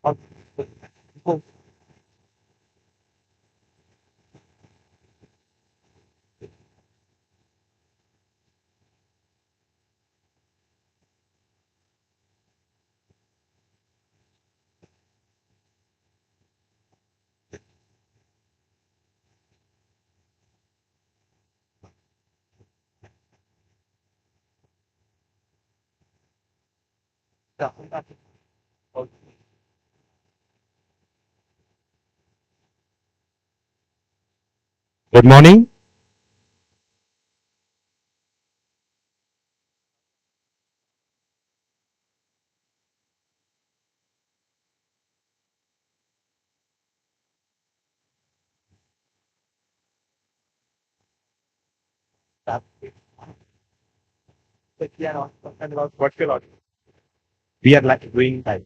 और good morning. what will we are like doing like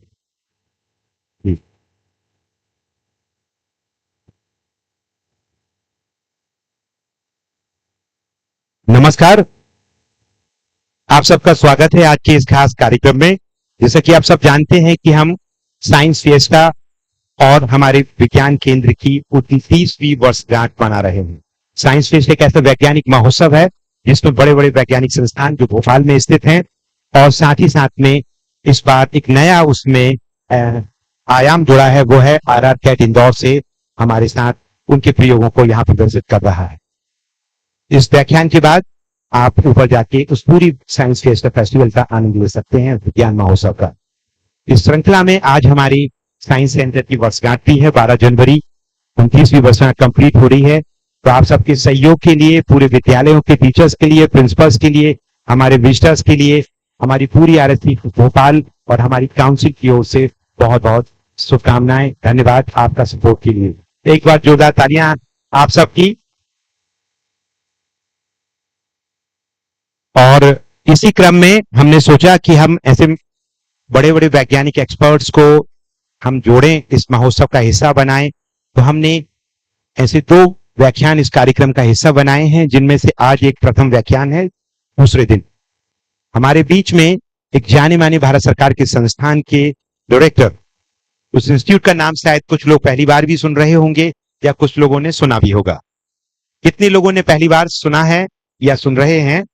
नमस्कार, आप सबका स्वागत है आज के इस खास कार्यक्रम में। जैसा कि आप सब जानते हैं कि हम साइंस फिएस्टा और हमारे विज्ञान केंद्र की 29वीं वर्षगांठ मना रहे हैं। साइंस फेस्ट एक ऐसा वैज्ञानिक महोत्सव है जिसमें बड़े बड़े वैज्ञानिक संस्थान जो भोपाल में स्थित हैं और साथ ही साथ में इस बार एक नया उसमें आयाम जुड़ा है, वो है आरआर कैट इंदौर से हमारे साथ उनके प्रयोगों को यहाँ प्रदर्शित कर रहा है। इस व्याख्यान के बाद आप ऊपर जाके उस पूरी साइंस फेस्ट फेस्टिवल का आनंद ले सकते हैं, विज्ञान महोत्सव का। इस श्रृंखला में आज हमारी साइंस सेंटर की वर्षगांठ भी है, 12 जनवरी 29वीं वर्षगांठ कंप्लीट हो रही है। तो आप सबके सहयोग के लिए, पूरे विद्यालयों के टीचर्स के लिए, प्रिंसिपल्स के लिए, हमारे विजिटर्स के लिए, हमारी पूरी आरएससी भोपाल और हमारी काउंसिल की ओर से बहुत बहुत शुभकामनाएं। धन्यवाद आपका सपोर्ट के लिए। एक बार जोरदार तालियां आप सबकी। और इसी क्रम में हमने सोचा कि हम ऐसे बड़े बड़े वैज्ञानिक एक्सपर्ट्स को हम जोड़ें, इस महोत्सव का हिस्सा बनाएं। तो हमने ऐसे 2 व्याख्यान इस कार्यक्रम का हिस्सा बनाए हैं, जिनमें से आज एक प्रथम व्याख्यान है। दूसरे दिन हमारे बीच में एक जाने माने भारत सरकार के संस्थान के डायरेक्टर, उस इंस्टीट्यूट का नाम शायद कुछ लोग पहली बार भी सुन रहे होंगे या कुछ लोगों ने सुना भी होगा। कितने लोगों ने पहली बार सुना है या सुन रहे हैं,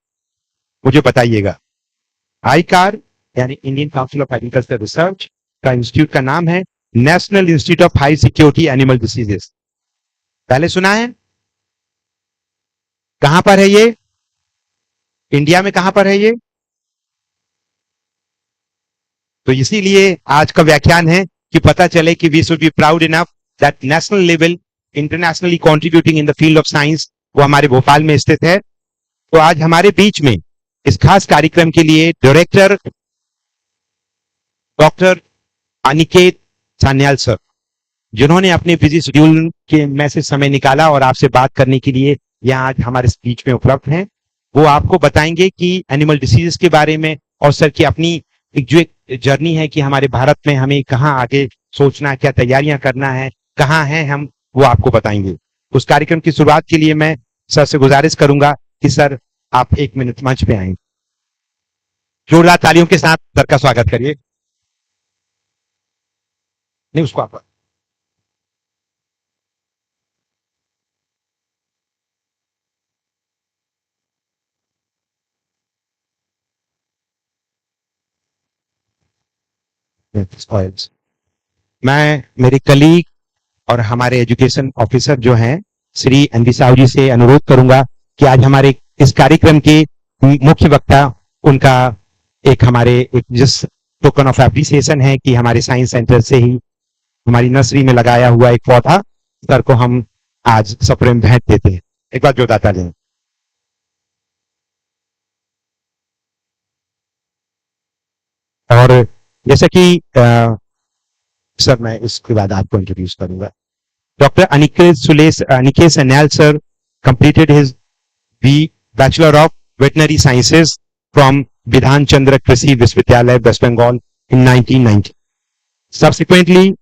मुझे बताइएगा। आईकार यानी Indian council of agriculture research का इंस्टीट्यूट का नाम है national institute of high security animal diseases. पहले सुना है? कहां पर है ये? इंडिया में कहां पर है ये? तो इसीलिए आज का व्याख्यान है कि पता चले कि we should be proud enough that national level internationally contributing in the field of science वो हमारे भोपाल में स्थित है। तो आज हमारे बीच में इस खास कार्यक्रम के लिए director doctor Aniket Sanyal sir, जिन्होंने अपने बिजी शेड्यूल के में से समय निकाला और आपसे बात करने के लिए यहाँ आज हमारे बीच में उपलब्ध हैं। वो आपको बताएंगे कि एनिमल डिसीजेस के बारे में और सर की अपनी एक जर्नी है कि हमारे भारत में हमें कहाँ आगे सोचना है, क्या तैयारियां करना है, कहाँ हैं हम, वो आपको बताएंगे। उस कार्यक्रम की शुरुआत के लिए मैं सर से गुजारिश करूंगा कि सर आप 1 मिनट मंच पे आए। जोरदार तालियों के साथ सर का स्वागत करिए। नहीं, उसको आप मैं मेरे कलीग और हमारे एजुकेशन ऑफिसर जो हैं श्री एनवी साहू जी से अनुरोध करूंगा कि आज हमारे इस कार्यक्रम के मुख्य वक्ता उनका एक हमारे एक जिस टोकन ऑफ एप्रिसिएशन है कि हमारे साइंस सेंटर से ही हमारी नर्सरी में लगाया हुआ एक पौधा सर को हम आज सप्रेम भेंट देते हैं। एक बार जोरदार तालियां। और जैसा कि सर मैं इसके बाद आपको इंट्रोड्यूस करूंगा। Doctor Aniket Sanyal sir completed his Bachelor of Veterinary Sciences from Bidhan Chandra Krishi Visvithyalaya, West Bengal in 1990. Subsequently,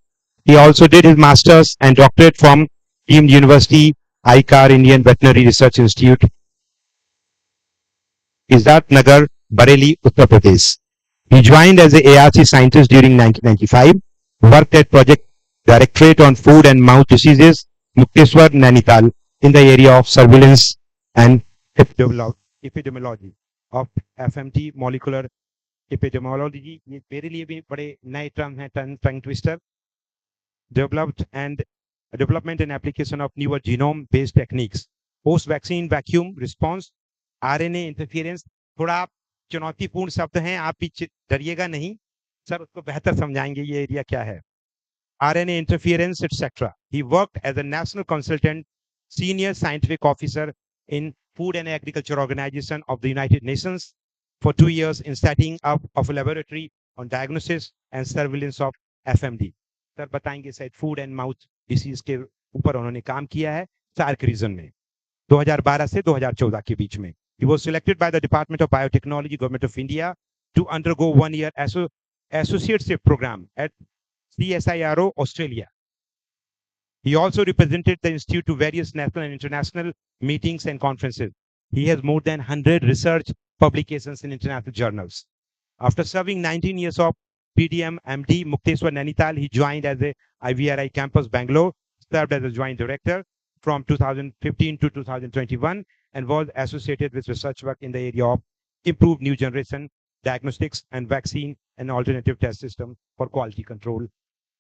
he also did his Masters and Doctorate from deemed University, ICAR Indian Veterinary Research Institute, Izzat Nagar, Bareilly, Uttar Pradesh. He joined as a ARC scientist during 1995 worked at Project Directorate on Food and Mouth Diseases, Mukteswar, Nainital, in the area of surveillance and epidemiology of FMT, molecular epidemiology. ये मेरे लिए भी बड़े नए term हैं, tongue twister. Development and application of newer genome-based techniques, post-vaccine vacuum response, RNA interference. थोड़ा आप चुनौतीपूर्ण शब्द हैं, आप भी डरिएगा नहीं, सर उसको बेहतर समझाएंगे ये एरिया क्या है. RNA interference, etc. He worked as a national consultant, senior scientific officer in Food and Agriculture Organization of the United Nations for 2 years in setting up of a laboratory on diagnosis and surveillance of FMD. Sir बताएंगे शायद food and mouth disease के ऊपर उन्होंने काम किया है SAARC reason में 2012 से 2014 के बीच में. He was selected by the Department of Biotechnology, Government of India, to undergo 1 year associateship program at CSIRO, Australia. He also represented the institute to various national and international meetings and conferences. He has more than 100 research publications in international journals. After serving 19 years of PDM MD Mukteswar Nainital, he joined as a IVRI campus Bangalore, served as a joint director from 2015 to 2021, and was associated with research work in the area of improved new generation diagnostics and vaccine and alternative test system for quality control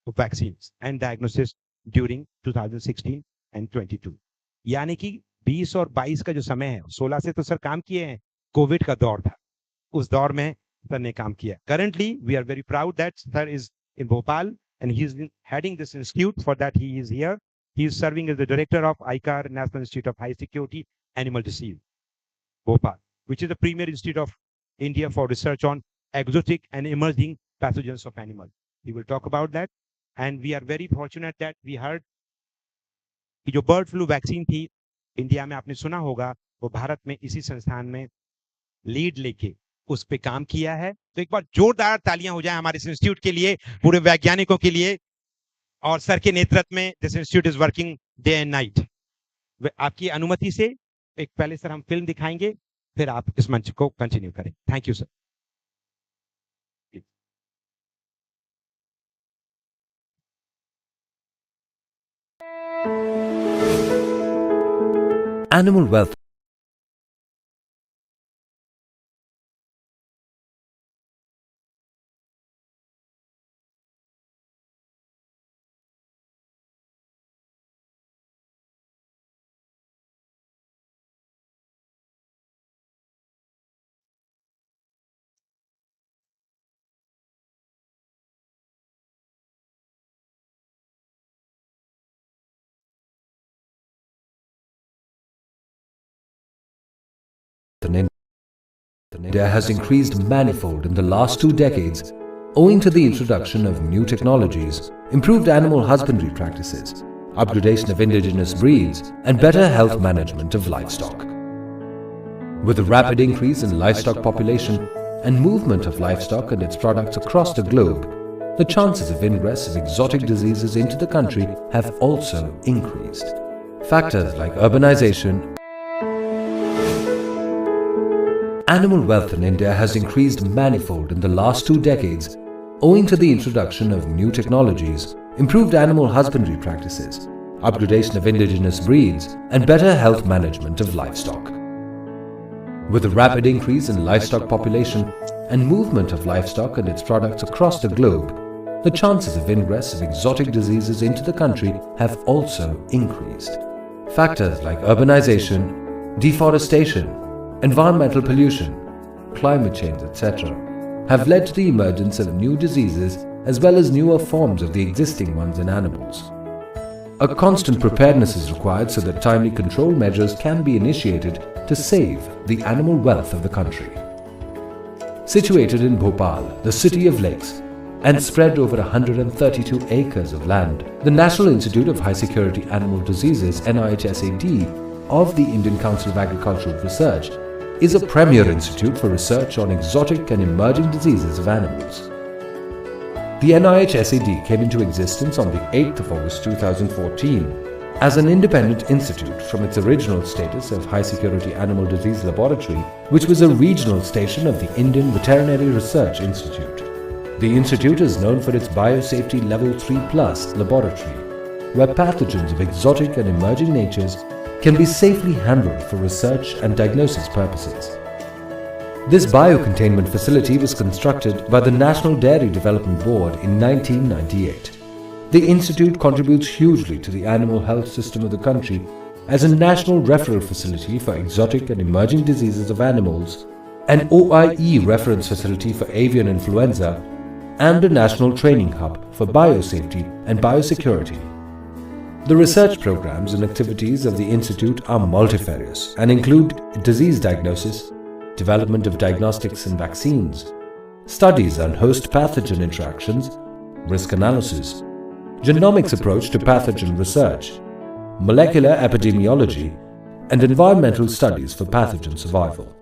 of vaccines and diagnosis during 2016 and 22. यानी कि 20 और 22 का जो समय है, 16 से तो sir काम किए हैं, कोविड का दौर था, उस दौर में सर ने काम किया. Currently, we are very proud that sir is in Bhopal and he is heading this institute. For that, he is here. He is serving as the director of ICAR, National Institute of High Security Animal Disease, Bhopal, which is the premier institute of India for research on exotic and emerging pathogens of animals. We will talk about that. And we are very fortunate that we heard कि जो bird flu vaccine थी India में, आपने सुना होगा, वो भारत में इसी संस्थान में लीड लेके उस पे काम किया है. तो एक बार जोरदार तालियां हो जाए हमारे इस इंस्टीट्यूट के लिए, पूरे वैज्ञानिकों के लिए, और सर के नेतृत्व में this institute is working day and night. आपकी अनुमति से एक पहले सर हम फिल्म दिखाएंगे, फिर आप इस मंच को कंटिन्यू करें. Thank you sir. Animal wealth. India has increased manifold in the last 2 decades owing to the introduction of new technologies, improved animal husbandry practices, upgradation of indigenous breeds, and better health management of livestock. With the rapid increase in livestock population and movement of livestock and its products across the globe, the chances of ingress of exotic diseases into the country have also increased. Factors like urbanization. Animal wealth in India has increased manifold in the last 2 decades owing to the introduction of new technologies, improved animal husbandry practices, upgradation of indigenous breeds, and better health management of livestock. With the rapid increase in livestock population and movement of livestock and its products across the globe, the chances of ingress of exotic diseases into the country have also increased. Factors like urbanization, deforestation, environmental pollution, climate change, etc. have led to the emergence of new diseases as well as newer forms of the existing ones in animals. A constant preparedness is required so that timely control measures can be initiated to save the animal wealth of the country. Situated in Bhopal, the city of lakes, and spread over 132 acres of land, the National Institute of High Security Animal Diseases (NIHSAD) of the Indian Council of Agricultural Research is a premier institute for research on exotic and emerging diseases of animals. The NIHSAD came into existence on the 8th of August 2014 as an independent institute from its original status of High Security Animal Disease Laboratory, which was a regional station of the Indian Veterinary Research Institute. The institute is known for its Biosafety Level 3+ laboratory, where pathogens of exotic and emerging natures can be safely handled for research and diagnosis purposes. This biocontainment facility was constructed by the National Dairy Development Board in 1998. The institute contributes hugely to the animal health system of the country as a national referral facility for exotic and emerging diseases of animals, an OIE reference facility for avian influenza, and a national training hub for biosafety and biosecurity. The research programs and activities of the institute are multifarious and include disease diagnosis, development of diagnostics and vaccines, studies on host pathogen interactions, risk analysis, genomics approach to pathogen research, molecular epidemiology, and environmental studies for pathogen survival.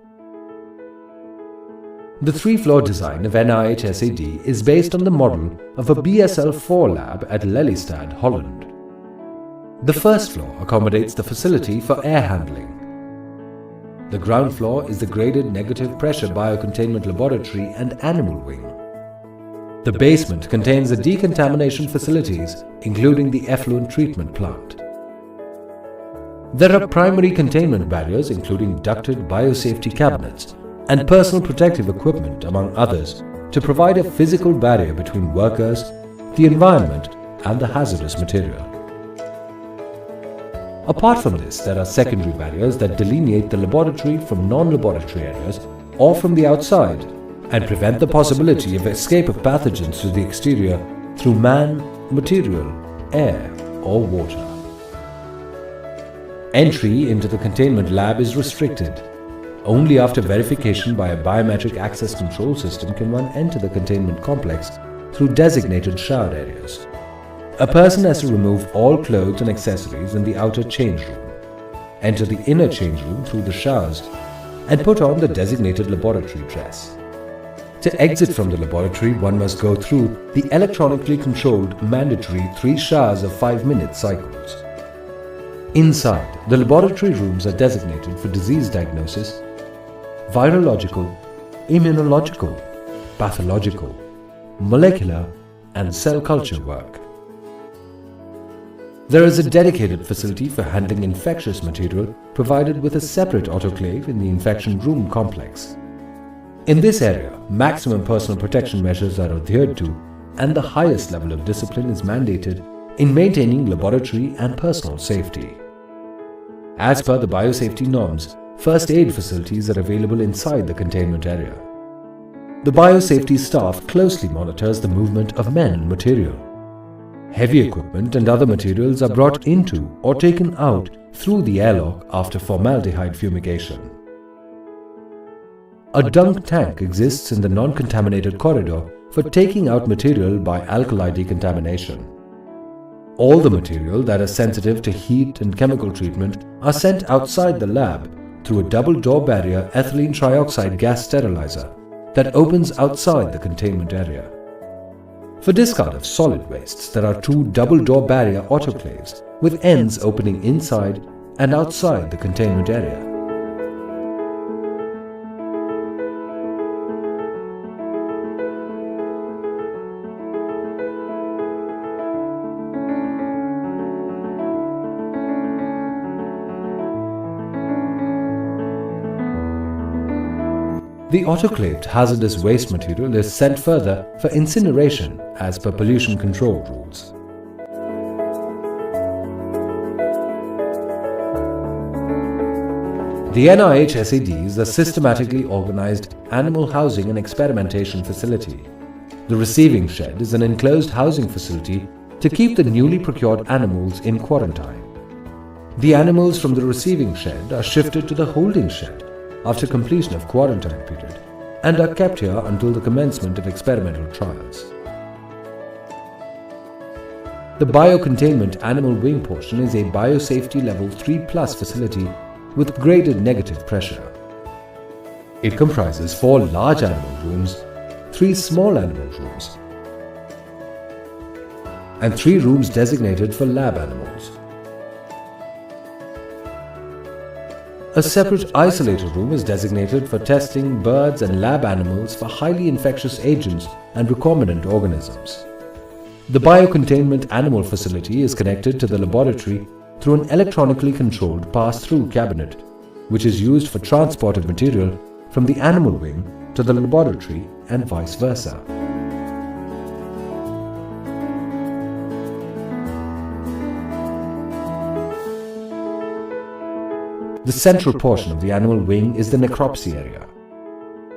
The three-floor design of NIHSAD is based on the model of a BSL-4 lab at Lelystad, Holland. The first floor accommodates the facility for air handling. The ground floor is the graded negative pressure biocontainment laboratory and animal wing. The basement contains the decontamination facilities, including the effluent treatment plant. There are primary containment barriers, including ducted biosafety cabinets and personal protective equipment, among others, to provide a physical barrier between workers, the environment, and the hazardous material. Apart from this, there are secondary barriers that delineate the laboratory from non-laboratory areas or from the outside and prevent the possibility of escape of pathogens to the exterior through man, material, air, or water. Entry into the containment lab is restricted. Only after verification by a biometric access control system can one enter the containment complex through designated shower areas. A person has to remove all clothes and accessories in the outer change room, enter the inner change room through the showers, and put on the designated laboratory dress. To exit from the laboratory, one must go through the electronically controlled mandatory 3 showers of 5-minute cycles. Inside, the laboratory rooms are designated for disease diagnosis, virological, immunological, pathological, molecular, and cell culture work. There is a dedicated facility for handling infectious material provided with a separate autoclave in the infection room complex. In this area, maximum personal protection measures are adhered to and the highest level of discipline is mandated in maintaining laboratory and personal safety. As per the biosafety norms, first aid facilities are available inside the containment area. The biosafety staff closely monitors the movement of men and material. Heavy equipment and other materials are brought into or taken out through the airlock after formaldehyde fumigation. A dunk tank exists in the non-contaminated corridor for taking out material by alkali decontamination. All the material that is sensitive to heat and chemical treatment are sent outside the lab through a double-door barrier ethylene trioxide gas sterilizer that opens outside the containment area. For discard of solid wastes, there are 2 double-door barrier autoclaves with ends opening inside and outside the containment area. The autoclaved hazardous waste material is sent further for incineration as per pollution control rules. The NIHSAD is a systematically organized animal housing and experimentation facility. The receiving shed is an enclosed housing facility to keep the newly procured animals in quarantine. The animals from the receiving shed are shifted to the holding shed after completion of quarantine period and are kept here until the commencement of experimental trials. The biocontainment animal wing portion is a biosafety level 3+ facility with graded negative pressure. It comprises 4 large animal rooms, 3 small animal rooms, and 3 rooms designated for lab animals. A separate isolator room is designated for testing birds and lab animals for highly infectious agents and recombinant organisms. The biocontainment animal facility is connected to the laboratory through an electronically controlled pass-through cabinet, which is used for transport of material from the animal wing to the laboratory and vice versa. The central portion of the animal wing is the necropsy area.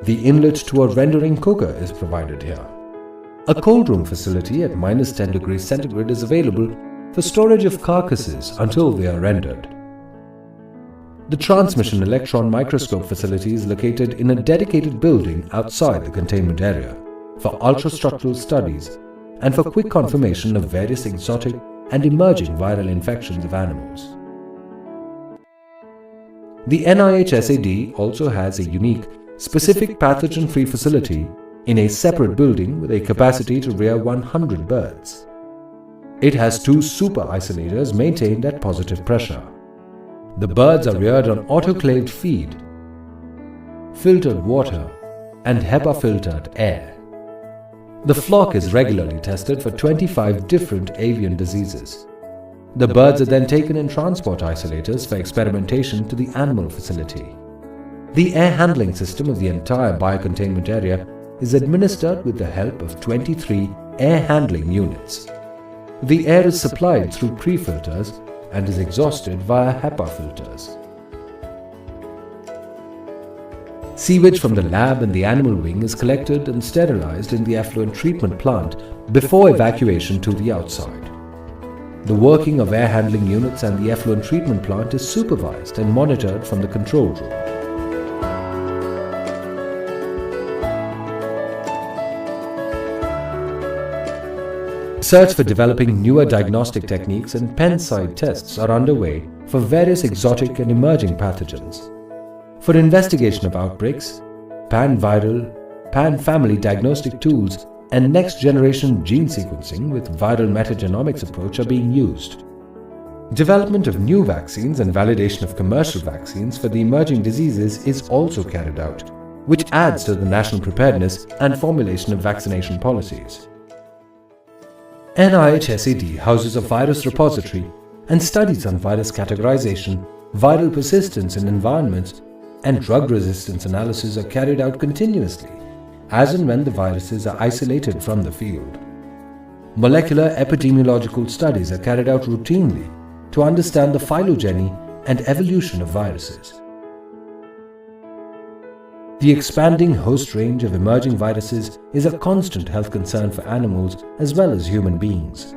The inlet to a rendering cooker is provided here. A cold room facility at -10 degrees centigrade is available for storage of carcasses until they are rendered. The transmission electron microscope facility is located in a dedicated building outside the containment area for ultrastructural studies and for quick confirmation of various exotic and emerging viral infections of animals. The NIHSAD also has a unique, specific pathogen-free facility in a separate building with a capacity to rear 100 birds. It has 2 super isolators maintained at positive pressure. The birds are reared on autoclaved feed, filtered water, and HEPA-filtered air. The flock is regularly tested for 25 different avian diseases. The birds are then taken in transport isolators for experimentation to the animal facility. The air handling system of the entire biocontainment area is administered with the help of 23 air handling units. The air is supplied through pre-filters and is exhausted via HEPA filters. Sewage from the lab and the animal wing is collected and sterilized in the effluent treatment plant before evacuation to the outside. The working of air handling units and the effluent treatment plant is supervised and monitored from the control room. Research for developing newer diagnostic techniques and pen-side tests are underway for various exotic and emerging pathogens. For investigation of outbreaks, pan-viral, pan-family diagnostic tools and next-generation gene sequencing with viral metagenomics approach are being used. Development of new vaccines and validation of commercial vaccines for the emerging diseases is also carried out, which adds to the national preparedness and formulation of vaccination policies. NIHSAD houses a virus repository and studies on virus categorization, viral persistence in environments, and drug resistance analysis are carried out continuously, as and when the viruses are isolated from the field. Molecular epidemiological studies are carried out routinely to understand the phylogeny and evolution of viruses. The expanding host range of emerging viruses is a constant health concern for animals as well as human beings.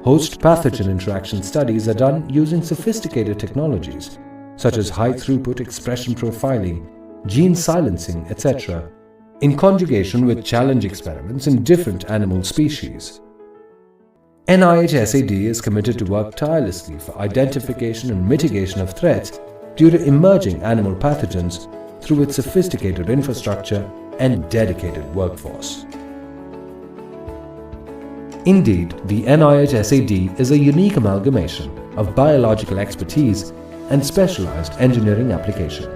Host-pathogen interaction studies are done using sophisticated technologies such as high-throughput expression profiling, gene silencing, etc., in conjugation with challenge experiments in different animal species. NIHSAD is committed to work tirelessly for identification and mitigation of threats due to emerging animal pathogens through its sophisticated infrastructure and dedicated workforce. Indeed, the NIHSAD is a unique amalgamation of biological expertise and specialized engineering application.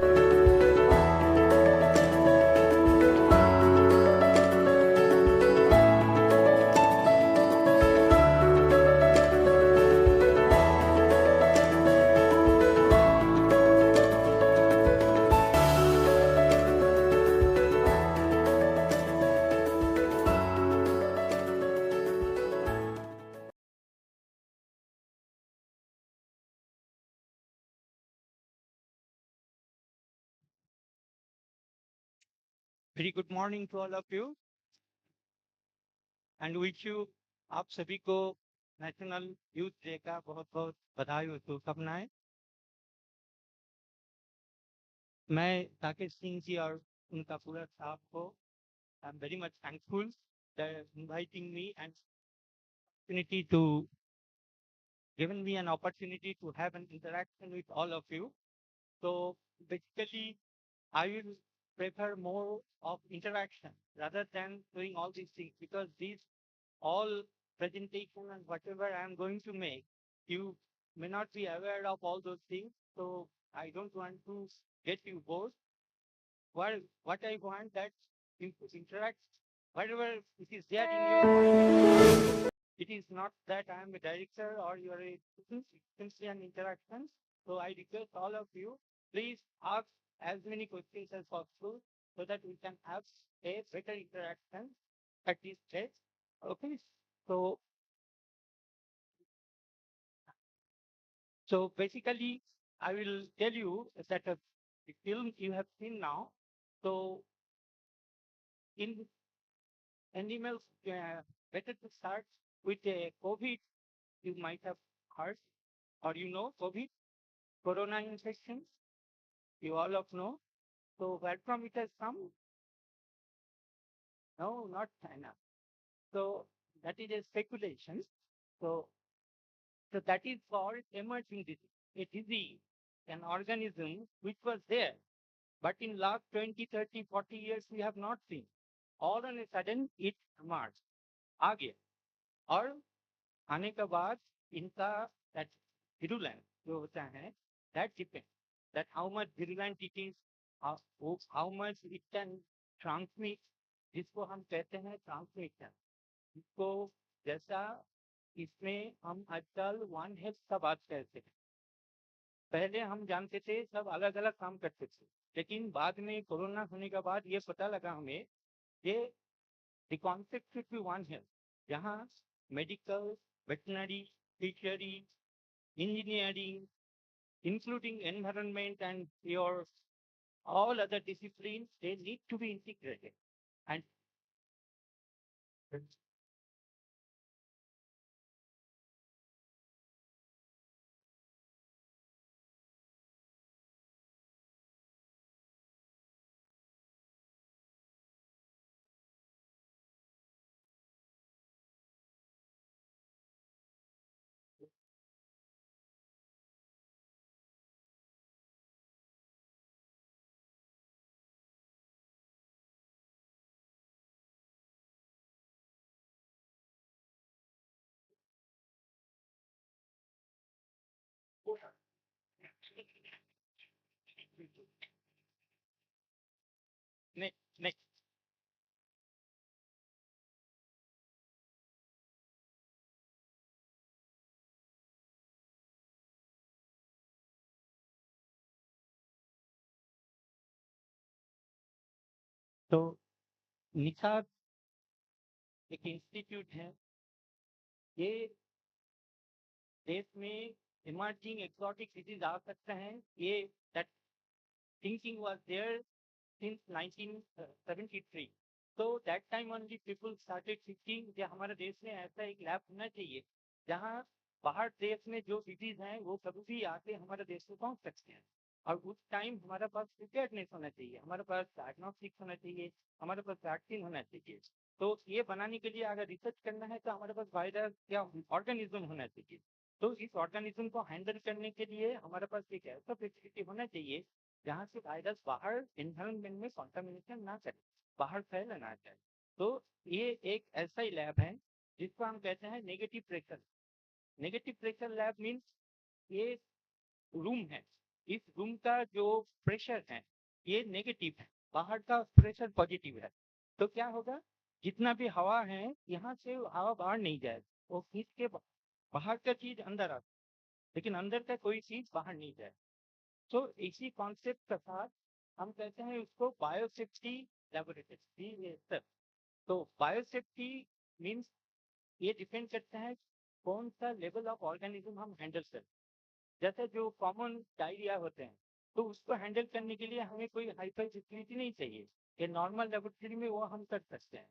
Very good morning to all of you and wish you आप सभी को national youth day का बहुत बहुत बधाई और शुभकामनाएं। मैं राकेश सिंह जी और उनका पूरा स्टाफ को I am very much thankful inviting me and opportunity to given me an opportunity to have an interaction with all of you. So basically I will prefer more of interaction rather than doing all these things, because these all presentation and whatever I am going to make, you may not be aware of all those things. So I don't want to get you bored. What I want that you interact, whatever it is there in your mind. It is not that I am a director or you are a student. It can an interaction. So I request all of you, please ask as many questions as possible so that we can have a better interaction at this stage. Okay. So so basically, I will tell you that the film you have seen now. So in animals, better to start with a COVID. You might have heard or you know COVID, corona infections. You all of know. So where from it has come? No, not China. So that is a speculation. So so that is called emerging disease, a disease, an organism which was there, but in last 20, 30, 40 years we have not seen. All on a sudden it emerged, आ गया और आने के बाद इनका that virulence जो होता है that depends that how much virulent it is, how much it can transmit, जिसको हम कहते हैं transmission. इसको जैसा इसमें हम आजकल वन हेल्थ का बात करते हैं. पहले हम जानते थे सब अलग अलग काम करते थे, लेकिन बाद में कोरोना होने के बाद ये पता लगा हमें ये the concept should be one health, जहाँ medical, veterinary, fishery, engineering, including environment and your all other disciplines, they need to be integrated. And next. तो निषाद एक इंस्टीट्यूट है, ये देश में इमर्जिंग एक्सोटिक डिजीज आ सकते हैं, ये that thinking was there since 1973. So that time only people started thinking कि हमारे देश में ऐसा एक लैब होना चाहिए जहाँ बाहर देश में जो डिजीज हैं वो कभी भी आके हमारे देश में पहुंच सकते हैं. और उस टाइम हमारे पास प्रिपेयर्डनेस होना चाहिए, हमारे पास डायग्नोस्टिक्स होना चाहिए, हमारे पास वैक्सीन होना चाहिए. तो ये बनाने के लिए अगर रिसर्च करना है तो हमारे पास वायरस या ऑर्गेनिज्म होना चाहिए. तो इस ऑर्गेनिज्म को हैंडल करने के लिए हमारे पास एक ऐसा फैसिलिटी होना चाहिए जहाँ से वायरस बाहर एनवायरमेंट में कॉन्टामिनेशन ना करे, बाहर फैल ना जाए. तो ये एक ऐसा ही लैब है जिसको हम कहते हैं negative pressure. Negative pressure lab means ये रूम है, इस रूम का जो प्रेशर है ये नेगेटिव है, बाहर का प्रेशर पॉजिटिव है. तो क्या होगा, जितना भी हवा है यहाँ से हवा बाहर नहीं जाए, वो खींच के बाहर का चीज अंदर आता, लेकिन अंदर का कोई चीज बाहर नहीं जाए. तो इसी कॉन्सेप्ट के साथ हम कहते हैं उसको बायोसेफ्टी लेबोरेटरी. तो बायोसेफ्टी मीन्स ये डिपेंड करता है कौन सा लेवल ऑफ ऑर्गेनिज्म हम हैंडल करते हैं. जैसे जो कॉमन डायरिया होते हैं तो उसको हैंडल करने के लिए हमें कोई हाईफाई फैसिलिटी नहीं चाहिए, ये नॉर्मल लेबोरेटरी में वो हम कर सकते हैं.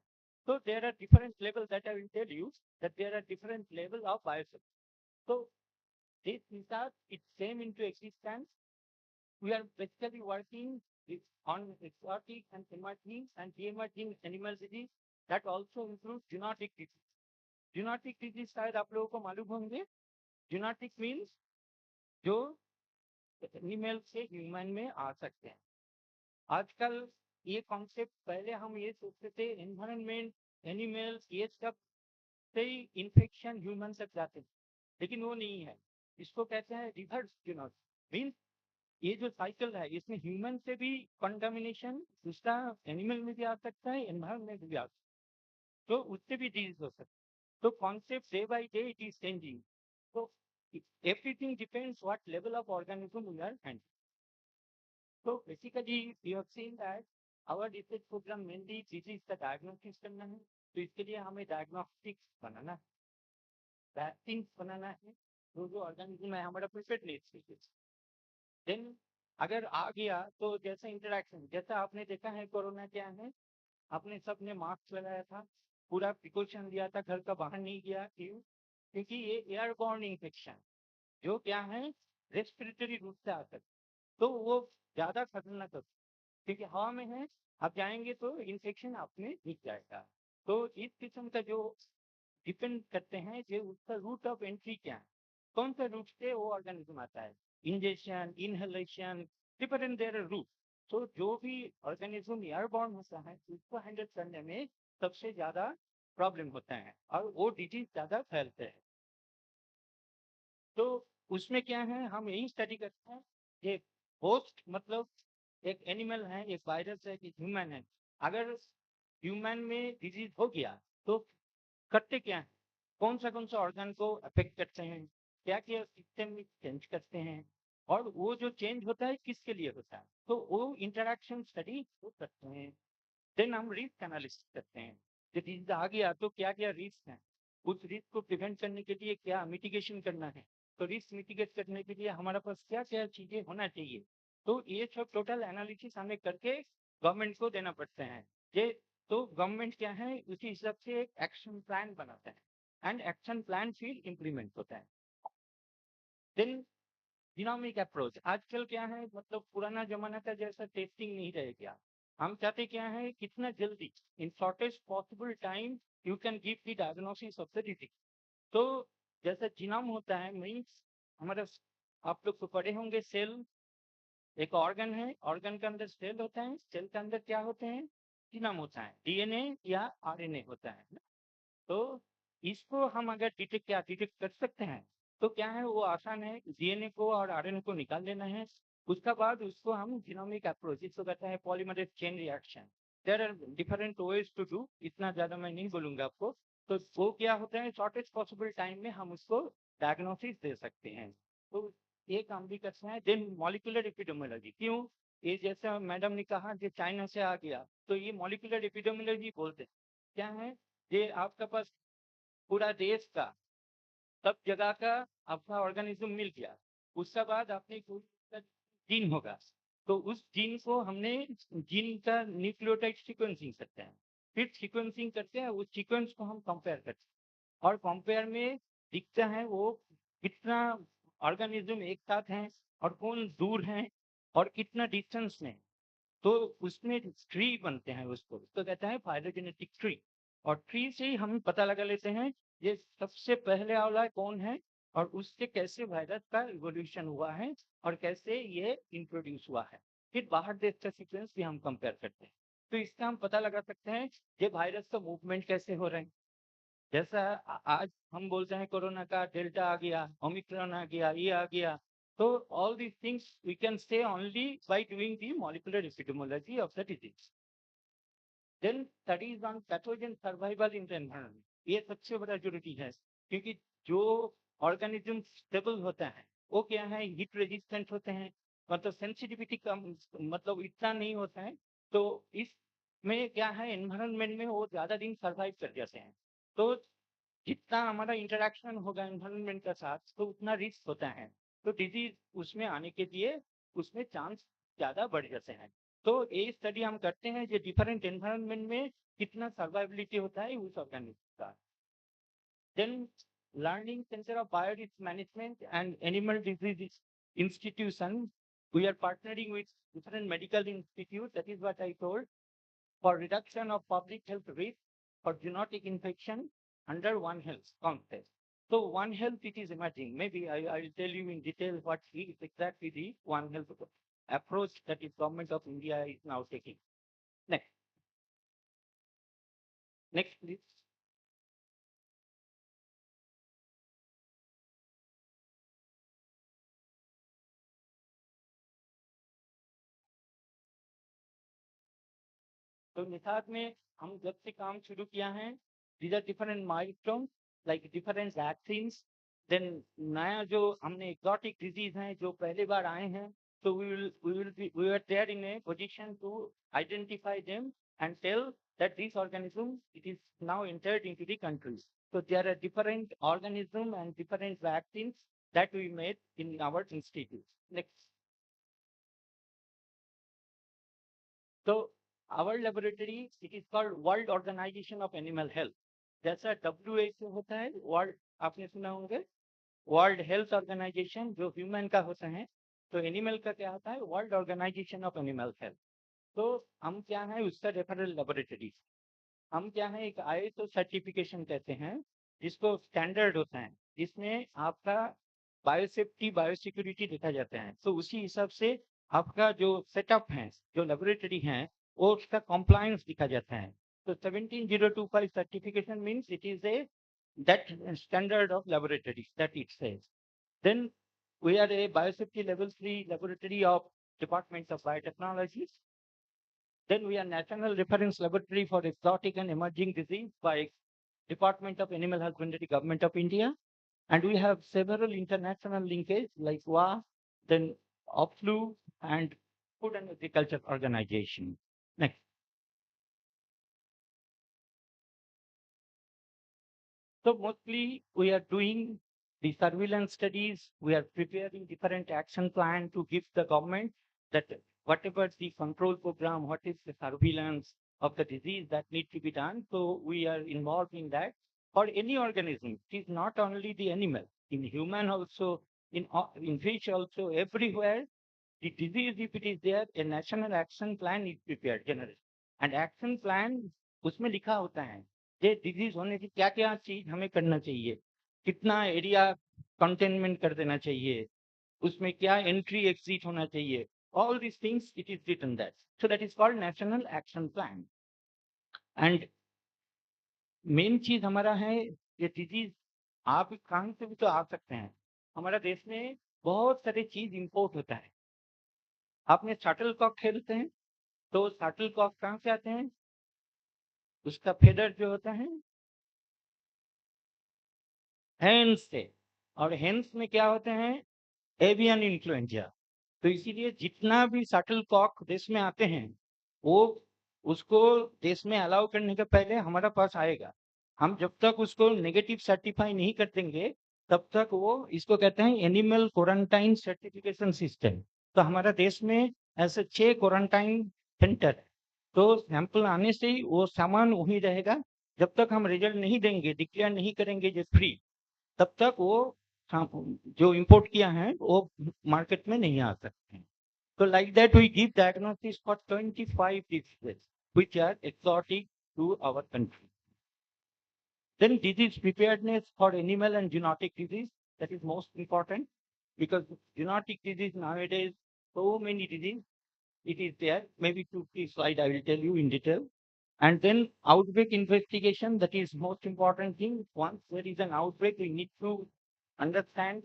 तो there are different level that I will tell you that there are different level of biosafety. तो this result it came into existence. We are basically working on exotic and emerging and de-emerging animal disease that also includes zoonotic disease. Zoonotic disease शायद आप लोगों को मालूम होंगे. Zoonotic means जो animal से human में आ सकते हैं. आजकल ये कॉन्सेप्ट, पहले हम ये सोचते थे एनवायरमेंट, एनिमल्स, ये सब से ही इन्फेक्शन ह्यूमन तक जाते थे, लेकिन वो नहीं है. इसको कहते हैं रिवर्स जूनोसिस. मीन्स ये जो साइकिल है इसमें ह्यूमन से भी कंटामिनेशन दूसरा एनिमल में भी आ सकता है, एनवायरमेंट में भी आ सकता है, तो उससे भी डिजीज हो सकता है. तो concept day by day it is changing. तो everything depends what level of organism we are handling. So basically we have seen that our research program mainly disease the diagnosis करना है, तो इसके लिए हमें diagnostics बनाना है, vaccines बनाना है, जो organism है हमारा preparedness stages. Then अगर आ गया तो जैसे इंटरेक्शन, जैसा आपने देखा है कोरोना क्या है, आपने सबने मास्क लगाया था, पूरा प्रिकॉशन लिया था, घर का बाहर नहीं गया, क्यों? क्योंकि ये एयरबॉर्न इन्फेक्शन जो क्या है रेस्पिरेटरी रूट से आता है, तो वो ज्यादा खतरनाक होता है, क्योंकि हवा में है, आप जाएंगे तो इन्फेक्शन आप में दिख जाएगा. तो इस किस्म का जो डिपेंड करते हैं जो उसका रूट ऑफ एंट्री क्या है, कौन सा रूट से वो ऑर्गेनिज्म आता है, injection, inhalation, different there route. तो जो भी ऑर्गेनिज्म एयरबॉर्न होता है उसको हैंडल करने में सबसे ज्यादा प्रॉब्लम होता है और वो डिजीज ज्यादा फैलते हैं. तो उसमें क्या है हम यही स्टडी करते हैं, ये होस्ट मतलब एक एनिमल है, एक वायरस है, एक ह्यूमन है. अगर ह्यूमन में डिजीज हो गया तो करते क्या है, कौन सा ऑर्गन को अफेक्ट करते हैं, क्या क्या सिस्टम में चेंज करते हैं, और वो जो चेंज होता है किसके लिए होता है, तो वो इंटरेक्शन स्टडी वो करते हैं. देन हम रिस्क एनालिसिस करते हैं, जो डिजीज आ गया तो क्या क्या रिस्क है, उस रिस्क को प्रिवेंट करने के लिए क्या मिटिगेशन करना है, तो रिस्क मिटिगेट करने के लिए हमारे पास क्या क्या चीजें होना चाहिए. तो ये सब टोटल एनालिसिस हमें करके गवर्नमेंट को देना पड़ता है. ये तो गवर्नमेंट क्या है उसी हिसाब से एक एक्शन प्लान बनाता है एंड एक्शन प्लान फिर इम्प्लीमेंट होता है. देन जिनोमिक अप्रोच आजकल क्या है, मतलब पुराना जमाना का जैसा टेस्टिंग नहीं रह गया. हम चाहते क्या है कितना जल्दी in shortest possible time you can give the diagnosis of the disease. तो जैसा जीनोम होता है मीन्स हमारा, आप लोग तो पढ़े होंगे सेल एक ऑर्गन है, ऑर्गन के अंदर सेल होता है, सेल के अंदर क्या होते हैं, जीनोम होता है, डीएनए या आरएनए होता है. तो इसको हम अगर डिटेक्ट कर सकते हैं तो क्या है वो आसान है, डीएनए को और आरएनए को निकाल लेना है. उसका बाद उसको हम जीनोमिक अप्रोच, इसको कहते हैं polymerase chain reaction. There are different ways to do, इतना ज्यादा मैं नहीं बोलूंगा आपको. तो वो क्या होता है शॉर्टेस्ट पॉसिबल टाइम में हम उसको डायग्नोसिस दे सकते हैं. तो ये काम भी करते हैं. देन मॉलिक्यूलर एपिडेमियोलॉजी, क्यों, ये जैसा मैडम ने कहा कि चाइना से आ गया, तो ये मॉलिक्यूलर एपिडेमियोलॉजी बोलते हैं. क्या है, ये आपके पास पूरा देश का सब जगह का आपका ऑर्गेनिज्म मिल गया, उसके बाद आपने कोई जीन होगा, तो उस जीन को हमने जीन का न्यूक्लियोटाइड सीक्वेंसिंग करते हैं, फिर सीक्वेंसिंग करते हैं, उस सीक्वेंस को हम कंपेयर करते हैं और कंपेयर में दिखता है वो कितना ऑर्गेनिज्म एक साथ हैं और कौन दूर हैं और कितना डिस्टेंस में. तो उसमें ट्री बनते हैं, उसको तो कहते हैं फाइलोजेनेटिक ट्री. और ट्री से ही हम पता लगा लेते हैं ये सबसे पहले वाला कौन है और उससे कैसे वायरस का इवोल्यूशन हुआ है और कैसे ये इंट्रोड्यूस हुआ है. फिर बाहर देश का सीक्वेंस भी हम कंपेयर करते हैं, तो इसका हम पता लगा सकते हैं ये वायरस का मूवमेंट कैसे हो रहे हैं. जैसा आज हम बोलते हैं कोरोना का डेल्टा आ गया, ओमिक्रॉन आ गया, ये आ गया. तो all these things we can say only by doing the molecular epidemiology of the disease. Then studies on pathogen survival in the environment, ये सबसे बड़ा जरूरी है, क्योंकि जो ऑर्गेनिज्म स्टेबल होता है वो क्या है हीट रेजिस्टेंट होते हैं, मतलब सेंसिटिविटी का मतलब इतना नहीं होता है. तो इसमें क्या है एनवायरनमेंट में वो ज्यादा दिन सर्वाइव कर जाते हैं. तो जितना हमारा इंटरेक्शन होगा एनवायरनमेंट के साथ तो उतना रिस्क होता है, तो डिजीज उसमें आने के लिए उसमें चांस ज्यादा बढ़ जाते हैं. तो ये स्टडी हम करते हैं जो डिफरेंट एनवायरनमेंट में कितना सर्वाइबिलिटी होता है उस ऑर्गेनिज्म का. Then learning centre of biorisk management and animal disease institution, we are partnering with different medical institutes, that is what I told, for reduction of public health risk for zoonotic infection under One Health concept. So One Health it is emerging. Maybe I will tell you in detail what is exactly the One Health approach that is government of India is now taking. Next. Next, please. तो निषाद में हम जब से काम शुरू किया है, these are different milestones, like different vaccines. Then नया जो हमने exotic disease हैं जो पहले बार आए हैं, so we were there in a position to identify them and tell that this organism it is now entered into the country. So there are different organisms and different vaccines that we made in our institute. Next. So our laboratory, it is called World Organization of Animal Health. जैसा WHO होता है, world आपने सुना होंगे, world health organisation जो human का होता है, तो एनिमल का क्या होता है, world organisation of animal health. तो हम क्या है उसका रेफरल लेबोरेटरी, हम क्या है एक ISO सर्टिफिकेशन कहते हैं, जिसको स्टैंडर्ड होता है, जिसमें आपका बायोसेफ्टी बायोसिक्योरिटी देखा जाता है. तो उसी हिसाब से आपका जो सेटअप है, जो लेबोरेटरी है, वो उसका कॉम्प्लायंस दिखा जाता है. तो 17025 certification means it is a that standard of laboratories that it says. Then we are a biosafety level 3 laboratory of Department of Biotechnology. Then we are National Reference Laboratory for Exotic and Emerging Disease by Department of Animal Husbandry, Government of India. And we have several international linkages like WA, then OPFLU and Food and Agriculture Organization. Next. So mostly we are doing the surveillance studies. We are preparing different action plan to give the government that whatever the control program, what is the surveillance of the disease that need to be done. So we are involved in that. For any organism, it is not only the animal, in human also, in fish also, everywhere. The disease, if it is there, a national action plan is prepared generally. And action plan उसमें लिखा होता है ये disease होने की क्या क्या चीज हमें करना चाहिए, कितना एरिया कंटेनमेंट कर देना चाहिए, उसमें क्या एंट्री एग्जिट होना चाहिए, all these things it is written that. So that is called national action plan. And main चीज हमारा है ये डिजीज आप कहाँ से भी तो आ सकते हैं. हमारा देश में बहुत सारे चीज इंपोर्ट होता है. आपने शटल कॉक खेलते हैं, तो शटल कॉक कहाँ से आते हैं, उसका फेदर जो होता है हैंड्स से, और हैंड्स में क्या होते हैं एवियन इन्फ्लुएंजा. तो इसीलिए जितना भी शटल कॉक देश में आते हैं वो उसको देश में अलाउ करने के पहले हमारे पास आएगा. हम जब तक उसको नेगेटिव सर्टिफाई नहीं कर देंगे तब तक वो इसको कहते हैं एनिमल क्वारंटाइन सर्टिफिकेशन सिस्टम. तो हमारा देश में ऐसे 6 क्वारंटाइन सेंटर है. तो सैंपल आने से ही वो सामान वही रहेगा. जब तक हम रिजल्ट नहीं देंगे, डिक्लेयर नहीं करेंगे जो फ्री, तब तक वो जो इंपोर्ट किया है वो मार्केट में नहीं आ सकते. So like that we give diagnosis for 25 diseases which are exotic to our country. Then disease preparedness for animal and zoonotic disease, that is most important, because zoonotic disease nowadays, so many disease, it is there. Maybe 2-3 slide I will tell you in detail. And then outbreak investigation, that is most important thing. Once there is an outbreak, we need to understand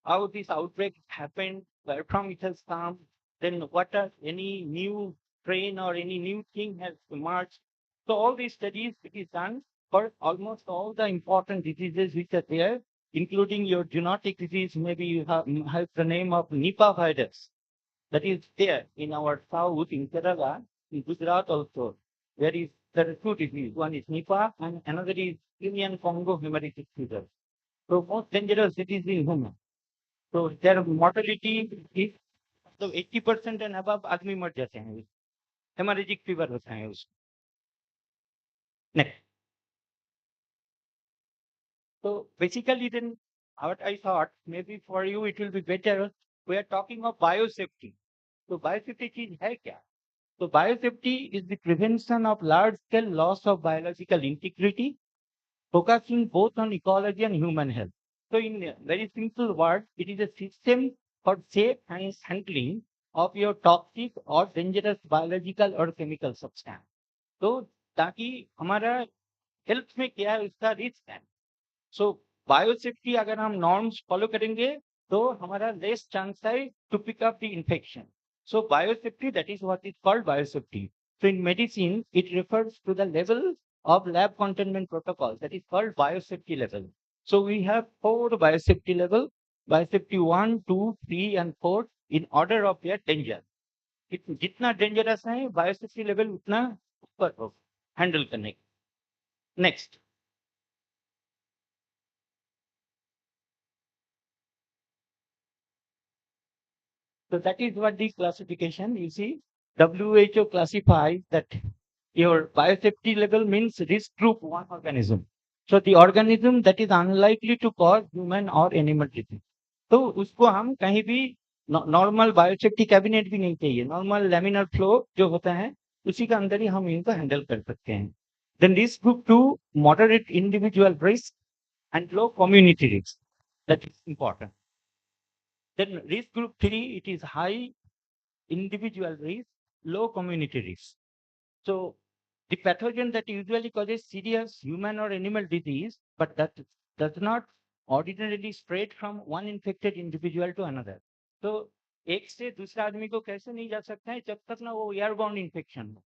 how this outbreak happened, where from it has come, then what are any new strain or any new thing has emerged. So all these studies it is done for almost all the important diseases which are there, including your zoonotic disease. Maybe you have the name of Nipah virus that is there in our south, in Kerala, in Gujarat also. There are two diseases. One is Nipah and another is Indian Congo hemorrhagic fever. So most dangerous disease in human. तो their mortality is तो 80% and अब आदमी मर जाते हैं, haemorrhagic fever होता है उसको. नेक्स्ट. तो basically then what I thought maybe for you it will be better, we are talking of biosafety. तो biosafety चीज है क्या? तो biosafety is the prevention of large scale loss of biological integrity, focusing both on ecology and human health. So in a very simple word, it is a system for safe handling of your toxic or dangerous biological or chemical substance. तो ताकि हमारा health में क्या है उसका risk है. सो biosafety अगर हम नॉर्म्स फॉलो करेंगे तो हमारा लेस चांस है to pick up the infection. So biosafety that is what is called biosafety. So in medicine, it refers to the level of lab containment protocol that is called biosafety level. So we have 4 biosafety level, biosafety 1, 2, 3 and 4 in order of their danger. जितना dangerous है biosafety level उतना ऊपर हो handle करने का next so that is what the classification you see WHO classifies that your biosafety level means risk group 1 organism so the organism that is unlikely to cause human or animal disease तो उसको हम कहीं भी normal biosafety cabinet भी नहीं चाहिए normal laminar flow जो होता है उसी के अंदर ही हम इनको हैंडल कर सकते हैं then risk group 2 moderate individual risk and low community risk that is important then risk group 3 it is high individual risk low community risk so the pathogen that usually causes serious human or animal disease but that does not ordinarily spread from one infected individual to another तो एक से दूसरे आदमी को कैसे नहीं जा सकता है जब तक ना वो एयरबॉर्न इन्फेक्शन हो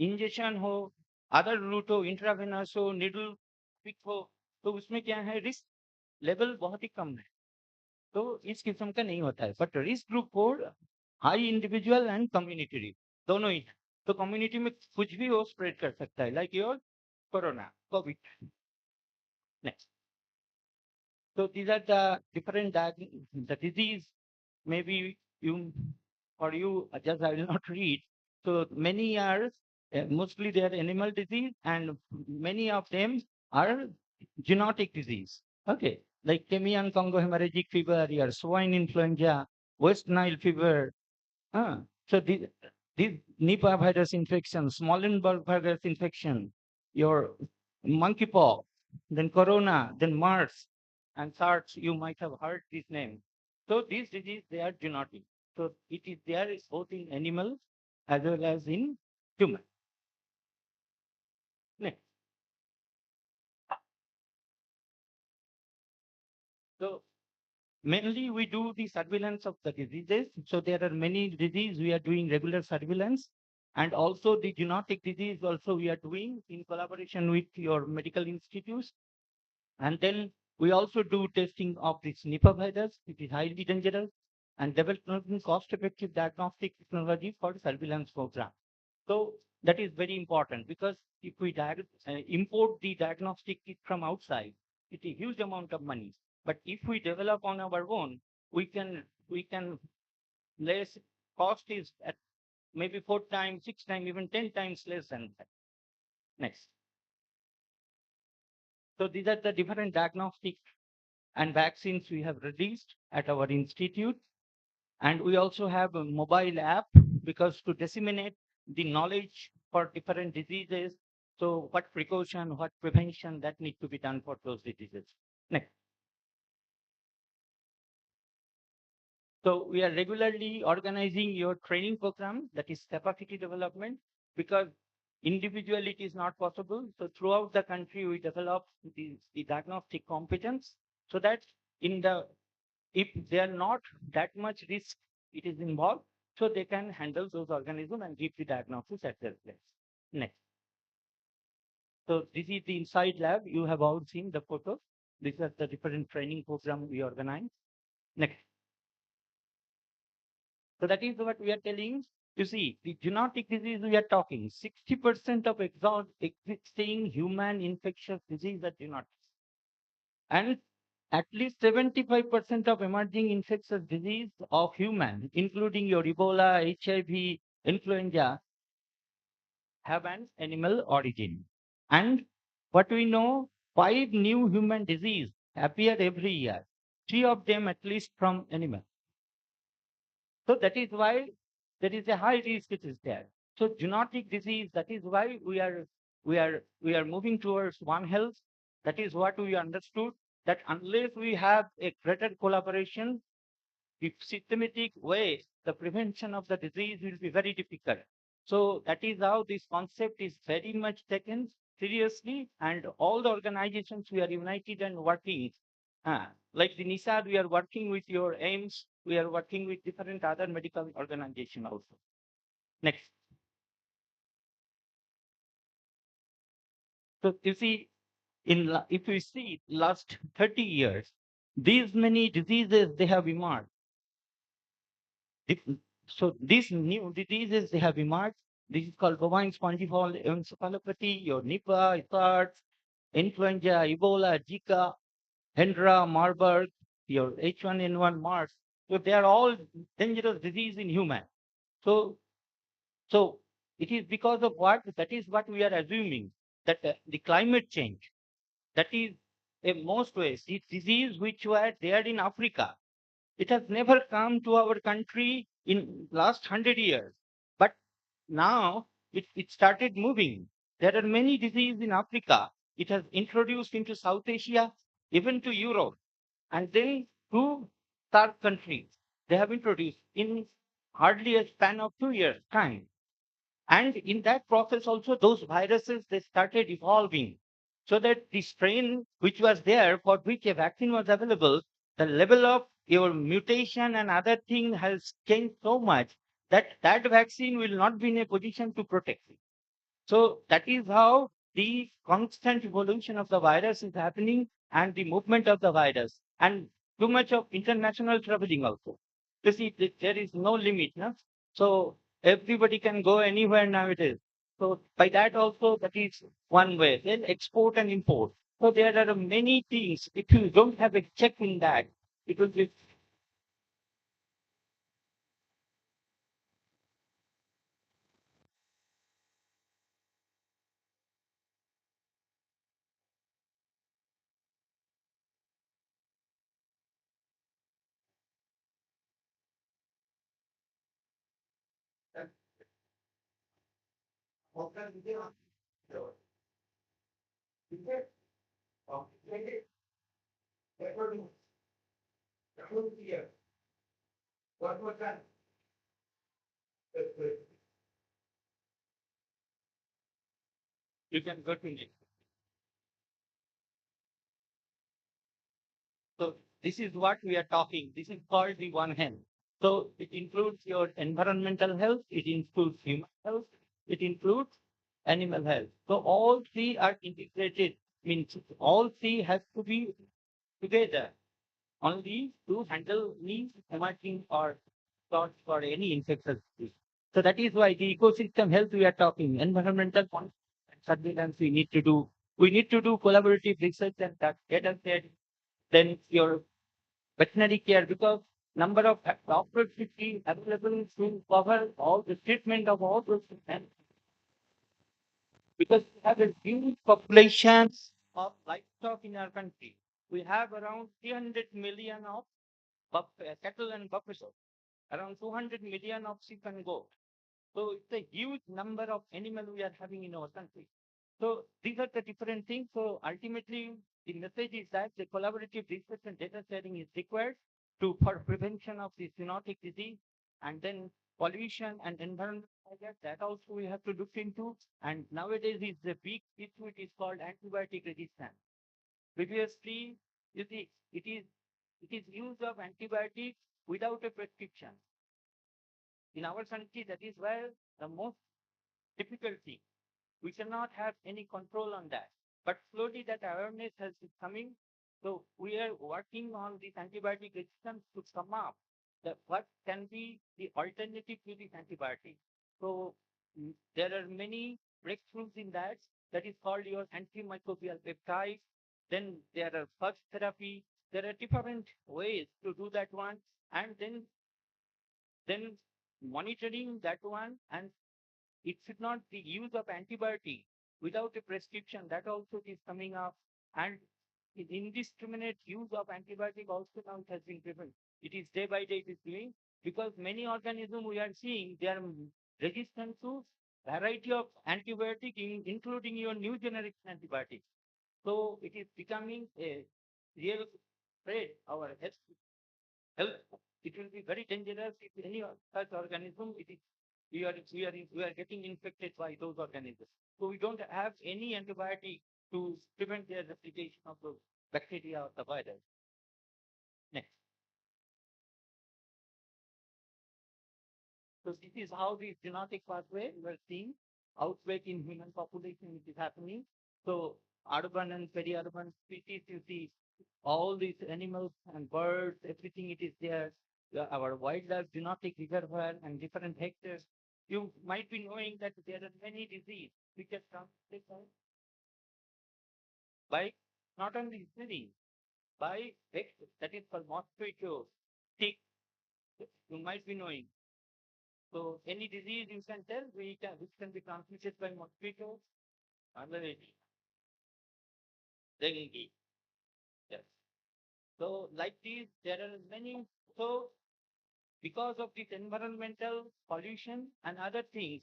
इंजेक्शन हो अदर रूट हो इंट्रावेनस हो निडल पिक हो तो उसमें क्या है रिस्क लेवल बहुत ही कम है तो इस किस्म का नहीं होता है but risk group 4 high individual and community risk दोनों ही है तो कम्युनिटी में कुछ भी वो स्प्रेड कर सकता है like your corona Covid next so these are the different the disease maybe you for you just I will not read so many are mostly they are animal disease and many of them are zoonotic disease okay like Kenyan Congo hemorrhagic fever or swine influenza West Nile fever so these Nipah virus infection Smollenberg virus infection your monkeypox then corona then MERS and SARS you might have heard this name so these disease they are zoonotic so it is there is both in animals as well as in human next so mainly we do the surveillance of the diseases so there are many diseases we are doing regular surveillance and also the zoonotic disease also we are doing in collaboration with your medical institutes and then we also do testing of this Nipah virus it is highly dangerous and developing cost effective diagnostic technology for surveillance program so that is very important because if we import the diagnostic kit from outside, it's a huge amount of money. But if we develop on our own, we can less cost is at maybe 4 times, 6 times, even 10 times less than that. Next. So these are the different diagnostic and vaccines we have released at our institute. And we also have a mobile app because to disseminate the knowledge for different diseases. So what precaution, what prevention that need to be done for those diseases. Next. So we are regularly organizing your training program that is capacity development because individually it is not possible. So throughout the country, we develop the diagnostic competence so that in the if they are not that much risk it is involved, so they can handle those organisms and give the diagnosis at their place. Next. So this is the inside lab. You have all seen the photo. These are the different training program we organize. Next. So that is what we are telling. You see, the zoonotic disease we are talking, 60% of existing human infectious disease are zoonotic. And at least 75% of emerging infectious disease of human, including your Ebola, HIV, influenza, have an animal origin. And what we know, 5 new human disease appear every year, 3 of them at least from animal. So that is why there is a high risk it is there. So zoonotic disease, that is why we are moving towards One Health. That is what we understood that unless we have a greater collaboration, the systematic way, the prevention of the disease will be very difficult. So that is how this concept is very much taken seriously, and all the organizations we are united and working. Like the NIHSAD, we are working with your AIMS, we are working with different other medical organizations also. Next. So you see, if we see last 30 years, these many diseases they have emerged. Dif- So these new diseases they have emerged. This is called bovine spongiform encephalopathy, your Nipah, SARS, influenza, Ebola, Zika, Hendra, Marburg, your H1N1 MARS. So they are all dangerous disease in human. So so it is because of what? That is what we are assuming, that the climate change, that is in most ways, this disease which were there in Africa, it has never come to our country in last 100 years. But now it started moving. There are many diseases in Africa. It has introduced into South Asia, even to Europe, and then to third countries. They have introduced in hardly a span of 2 years' time. And in that process also, those viruses, they started evolving so that the strain which was there for which a vaccine was available, the level of your mutation and other thing has changed so much that that vaccine will not be in a position to protect you. So that is how the constant evolution of the virus is happening and the movement of the virus and too much of international traveling also. You see, there is no limit. No? So everybody can go anywhere nowadays. So by that also, that is one way. Then export and import. So there are many things. If you don't have a check in that, it will be. You can go to it. So this is what we are talking. This is called the One Health. So it includes your environmental health, it includes human health, it includes animal health. So all three are integrated. Means all three have to be together only to handle the emerging or thoughts for any infectious disease. So that is why the ecosystem health we are talking, environmental surveillance we need to do. We need to do collaborative research and that get us there. Then your veterinary care, because number of doctors should be available to cover all the treatment of all those and because we have a huge population of livestock in our country. We have around 300 million of cattle and buffalo, around 200 million of sheep and goat. So it's a huge number of animals we are having in our country. So these are the different things. So ultimately, the message is that the collaborative research and data sharing is required to for prevention of the zoonotic disease, and then pollution and environmental hazard, that also we have to look into. And nowadays is the big issue. It is called antibiotic resistance. Previously, you see, it is use of antibiotics without a prescription. In our country, that is where the most difficult thing. We cannot have any control on that. But slowly that awareness has been coming. So we are working on this antibiotic resistance to come up that what can be the alternative to this antibiotic. So there are many breakthroughs in that. That is called your antimicrobial peptide. Then there are first therapy. There are different ways to do that one. And then monitoring that one, and it should not be use of antibiotic without a prescription. That also is coming up. And indiscriminate use of antibiotic also now it has been driven. It is day by day it is doing because many organisms we are seeing they are resistant to variety of antibiotic, including your new generic antibiotics. So it is becoming a real threat our health. It will be very dangerous if any such organism it is we are getting infected by those organisms. So we don't have any antibiotic to prevent their replication of those bacteria or the virus. Next. So this is how the genetic pathway we are seeing outbreak in human population which is happening. So urban and peri-urban species, you see, all these animals and birds, everything it is there. Our wildlife genetic reservoir and different hectares. You might be knowing that there are many diseases which are transmitted by not only sneezing, by vectors, that is called mosquito, tick, you might be knowing. So any disease you can tell which can be transmitted by mosquitoes, malaria, dengue. Yes. So like this, there are many. So because of this environmental pollution and other things,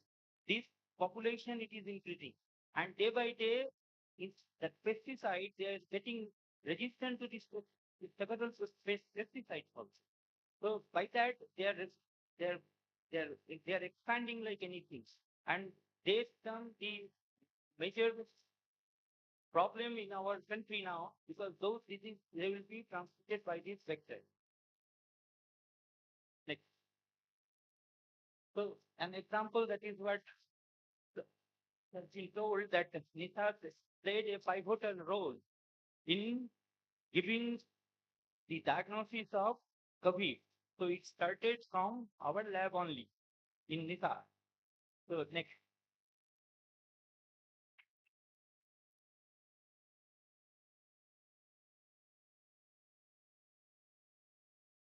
this population it is increasing, and day by day, it's that pesticide they are getting resistant to this several pesticides also. So by that they're they're they're expanding like anything, and they become the major problem in our country now because those diseases they will be transmitted by this vector. Next. So an example that is what has been told that NIHSAD played a pivotal role in giving the diagnosis of COVID. So it started from our lab only in NIHSAD. So next.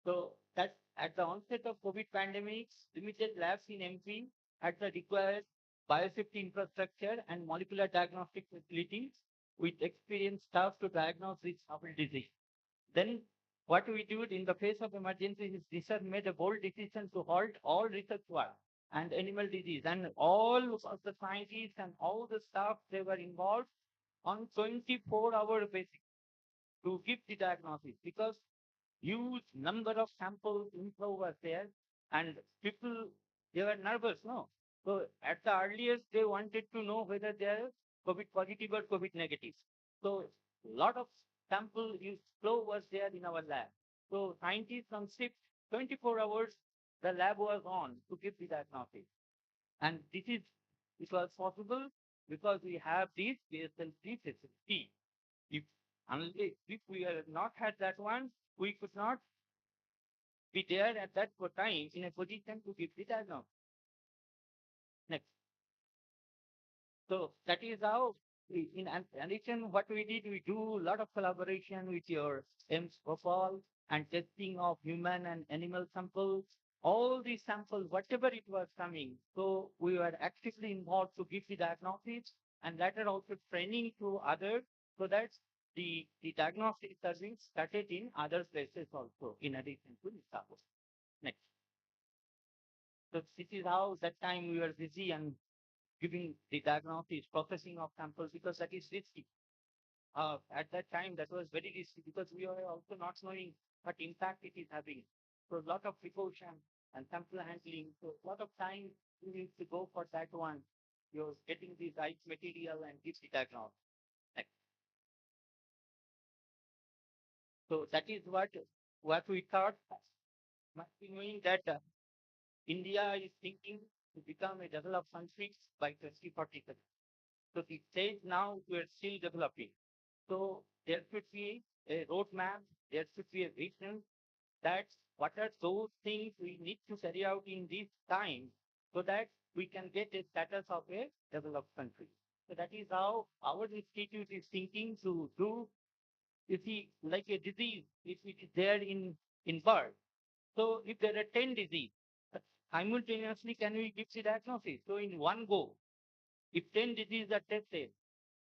So that at the onset of COVID pandemics, limited labs in MP had the required biosafety infrastructure and molecular diagnostic facilities with experienced staff to diagnose this novel disease. Then what we did in the face of emergency is research made a bold decision to halt all research work and animal disease. And all of the scientists and all the staff, they were involved on 24-hour basis to give the diagnosis because huge number of samples inflow was there and people, they were nervous, no? So at the earliest, they wanted to know whether they are COVID positive or COVID negative. So lot of sample use flow was there in our lab. So scientists on shift 24 hours, the lab was on to give the diagnosis. And this was possible because we have this BSL-3 facility. If only if we had not had that one, we could not be there at that time in a position to give the diagnosis. Next. So that is how, in addition, what we did, we do a lot of collaboration with your AIMS Bhopal and testing of human and animal samples. All these samples, whatever it was coming, so we were actively involved to give the diagnosis and later also training to others so that the diagnostic service started in other places also, in addition to Istanbul. Next. So this is how that time we were busy and giving the diagnosis, processing of samples because that is risky. At that time, that was very risky because we were also not knowing what impact it is having. So a lot of precaution and sample handling. So a lot of time you need to go for that one. You're getting the right material and give the diagnosis. Next. So that is what we thought. Must be knowing that India is thinking to become a developed country by 2040. So the stage now we're still developing. So there should be a roadmap, there should be a vision that what are those things we need to carry out in this time so that we can get a status of a developed country. So that is how our institute is thinking to do, you see, like a disease, if it is there in bird. So if there are 10 diseases, simultaneously can we give the diagnosis? So in one go, if 10 diseases are tested,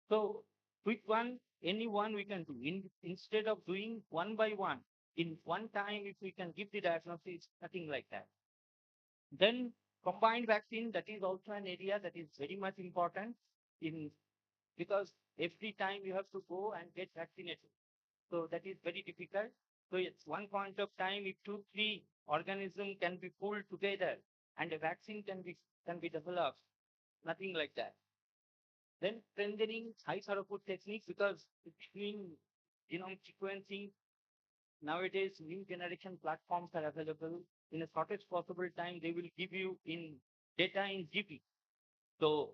so which one, any one we can do instead of doing one by one in one time. If we can give the diagnosis, nothing like that. Then combined vaccine, that is also an area that is very much important in because every time you have to go and get vaccinated. So that is very difficult. So it's one point of time if two, three organisms can be pulled together and a vaccine can be developed. Nothing like that. Then strengthening high throughput techniques because between genome sequencing, nowadays new generation platforms are available. In the shortest possible time, they will give you in data in GB. So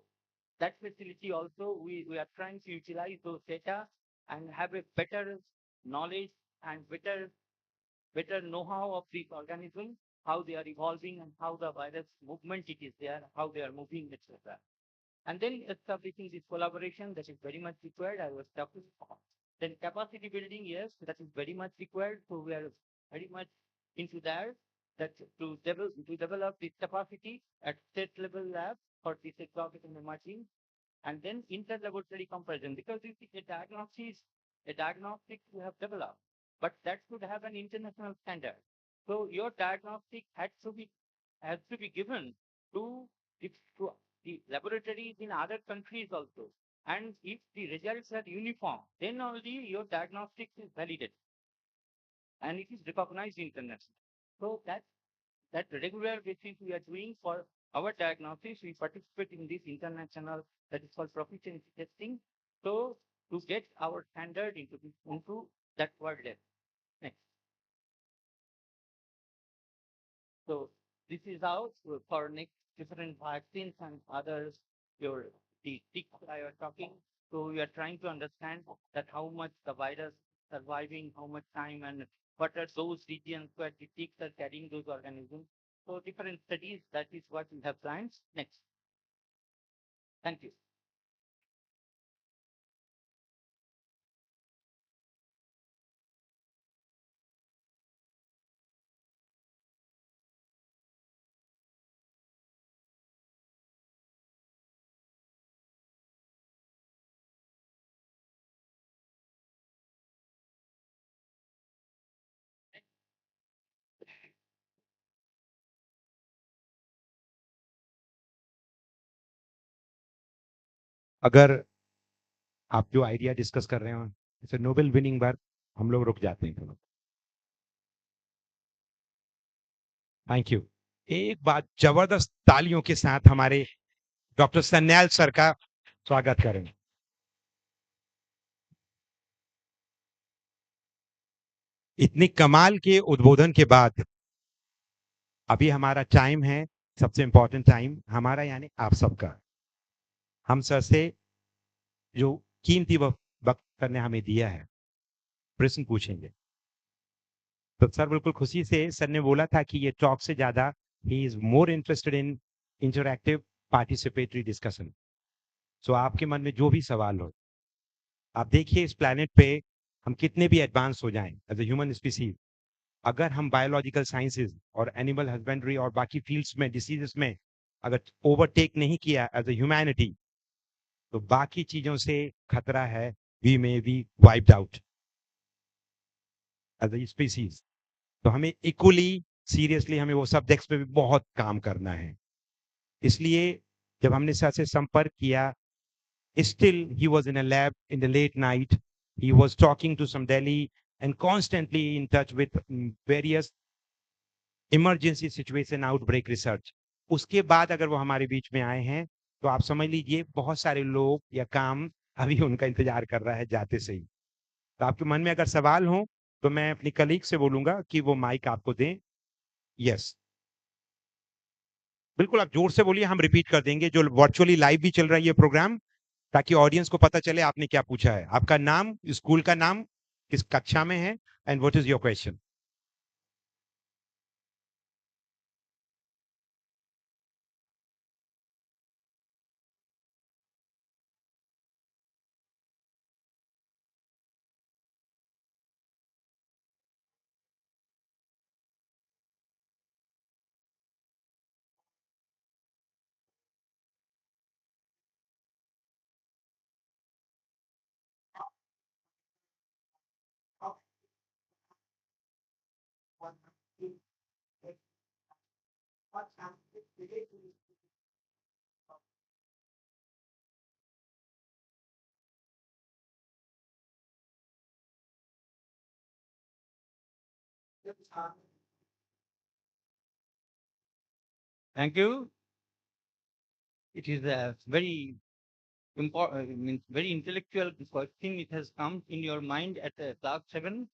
that facility also, we are trying to utilize those data and have a better knowledge and better know-how of these organisms, how they are evolving and how the virus movement it is there, how they are moving, etc. And then establishing this collaboration that is very much required. I was talking about. Then capacity building, yes, that is very much required. So we are very much into that. That to develop this capacity at state level lab for this exotic and emerging, and then inter-laboratory comparison, because this is a diagnostic you have developed, but that should have an international standard. So your diagnostic has to be given to to the laboratories in other countries also. And if the results are uniform, then only your diagnostics is validated and it is recognized internationally. So that regular basis we are doing for our diagnosis. We participate in this international that is called proficiency testing. So to get our standard into that world level. Next. So this is how for next different vaccines and others, your the ticks I was talking. So we are trying to understand that how much the virus surviving, how much time, and what are those regions where the ticks are carrying those organisms. So different studies, that is what we have planned. Next. Thank you. अगर आप जो idea discuss कर रहे हो जैसे Nobel winning work, हम लोग रुक जाते हैं। Thank you. एक बात जबरदस्त तालियों के साथ हमारे डॉक्टर सन्याल सर का स्वागत करें। इतनी कमाल के उद्बोधन के बाद अभी हमारा टाइम है, सबसे इंपॉर्टेंट टाइम हमारा यानी आप सबका। हम सर से जो कीमती वक्त करने हमें दिया है, प्रश्न पूछेंगे। तो सर बिल्कुल खुशी से सर ने बोला था कि ये टॉक से ज्यादा he is more interested in interactive participatory discussion. So आपके मन में जो भी सवाल हो, आप देखिए इस प्लेनेट पे हम कितने भी एडवांस हो जाएं एज ए ह्यूमन स्पीसीज, अगर हम बायोलॉजिकल साइंसेज और एनिमल हस्बेंड्री और बाकी फील्ड्स में डिसीजेस में अगर ओवरटेक नहीं किया एज ए ह्यूमैनिटी, तो बाकी चीजों से खतरा है, we may be wiped out as a species. तो हमें इक्वली सीरियसली हमें वो सब्जेक्ट्स पे भी बहुत काम करना है। इसलिए जब हमने सर से संपर्क किया, still he was in a lab in the late night, he was talking to some Delhi and constantly in touch with various emergency situation outbreak research। उसके बाद अगर वो हमारे बीच में आए हैं तो आप समझ लीजिए बहुत सारे लोग या काम अभी उनका इंतजार कर रहा है जाते से ही। तो आपके मन में अगर सवाल हो तो मैं अपनी कलीग से बोलूंगा कि वो माइक आपको दें। यस, बिल्कुल आप जोर से बोलिए, हम रिपीट कर देंगे। जो वर्चुअली लाइव भी चल रहा है ये प्रोग्राम, ताकि ऑडियंस को पता चले आपने क्या पूछा है। आपका नाम, स्कूल का नाम, किस कक्षा में है, and what is your question. Thank you. It is a very important, means very intellectual question. It has come in your mind at class 7,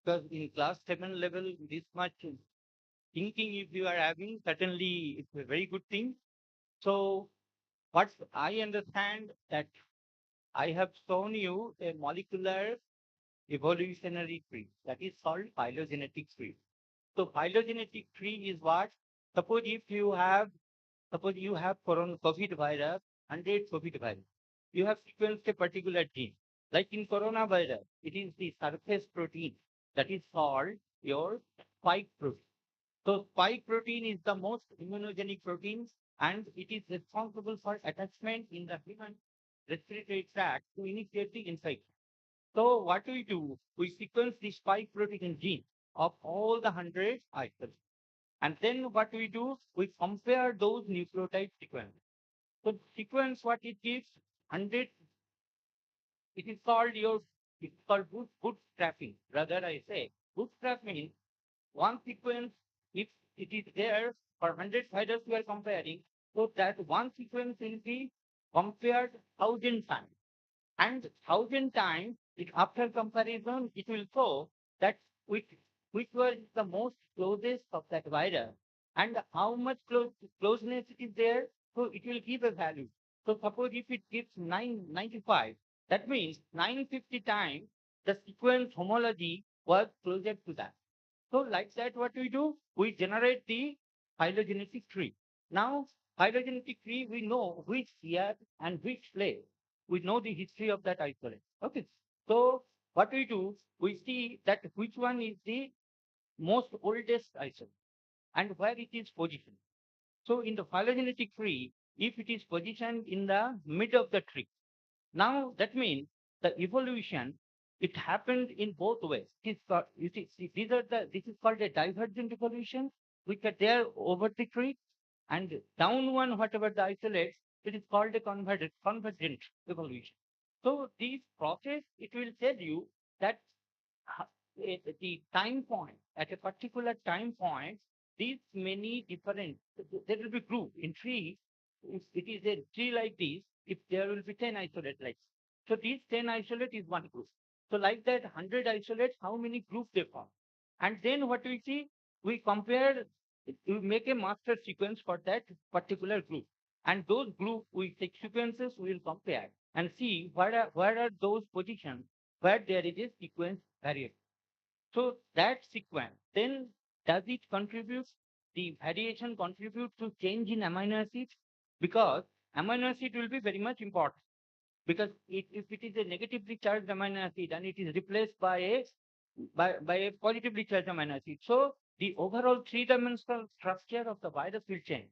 because in class 7 level, this much thinking if you are having, certainly it's a very good thing. So what I understand that I have shown you a molecular evolutionary tree that is called phylogenetic tree. So phylogenetic tree is what? Suppose if you have Suppose you have COVID virus, 100 COVID virus. You have sequenced a particular gene. Like in coronavirus, it is the surface protein that is called your spike protein. So spike protein is the most immunogenic protein and it is responsible for attachment in the human respiratory tract to initiate the infection. So what we do, we sequence the spike protein gene of all the 100 items. And then what we do, we compare those nucleotide sequences. So sequence what it gives, 100, it is called it's called bootstrapping. Rather I say, bootstrap means one sequence, if it is there for 100 fighters we are comparing, so that one sequence will be compared 1,000 times. And 1,000 times, after comparison, it will show that which, which was the most closest of that virus and how much closeness it is there. So it will give a value. So suppose if it gives 995, that means 950 times the sequence homology was closer to that. So like that, what we do, we generate the phylogenetic tree. Now, phylogenetic tree, we know which year and which place. We know the history of that isolate. Okay. So what we do, we see that which one is the most oldest isolate and where it is positioned. So in the phylogenetic tree, if it is positioned in the mid of the tree, now that means the evolution, it happened in both ways. This is called a divergent evolution, which are there over the tree, and down one, whatever the isolates, it is called a convergent evolution. So this process, it will tell you that the time point, at a particular time point, these many different, there will be group in tree. If it is a tree like this, if there will be 10 isolate like this. So these 10 isolate is one group. So like that 100 isolates, how many groups they form? And then what we see, we compare, we make a master sequence for that particular group. And those group, we take sequences, we will compare and see where are those positions where there is a sequence variation. So that sequence, then does it contribute, the variation contribute to change in amino acids? Because amino acid will be very much important. Because if it is a negatively charged amino acid and it is replaced by a positively charged amino acid, so the overall three-dimensional structure of the virus will change.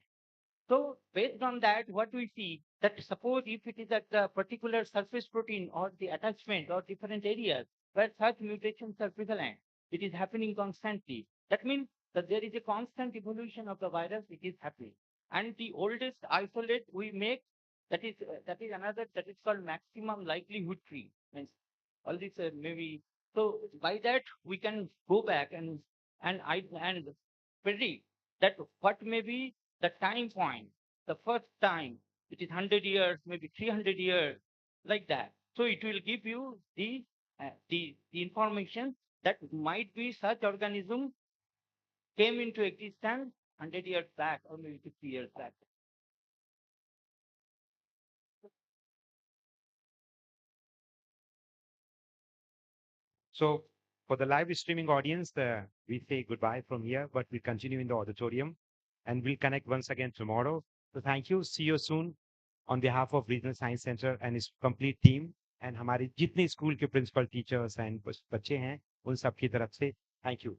So based on that, what we see that suppose if it is at the particular surface protein or the attachment or different areas where such mutations are prevalent, it is happening constantly. That means that there is a constant evolution of the virus, it is happening. And the oldest isolate we make, that is another, that is called maximum likelihood tree. Means all this maybe, so by that we can go back and predict that what may be the time point, the first time, it is 100 years, maybe 300 years, like that. So it will give you the information that might be such organism came into existence 100 years back or maybe 50 years back. So for the live streaming audience, we say goodbye from here, but we'll continue in the auditorium and we'll connect once again tomorrow. So thank you. See you soon on behalf of Regional Science Center and its complete team and हमारे जितने school के principal teachers and बच्चे हैं उन सब की तरफ से थैंक यू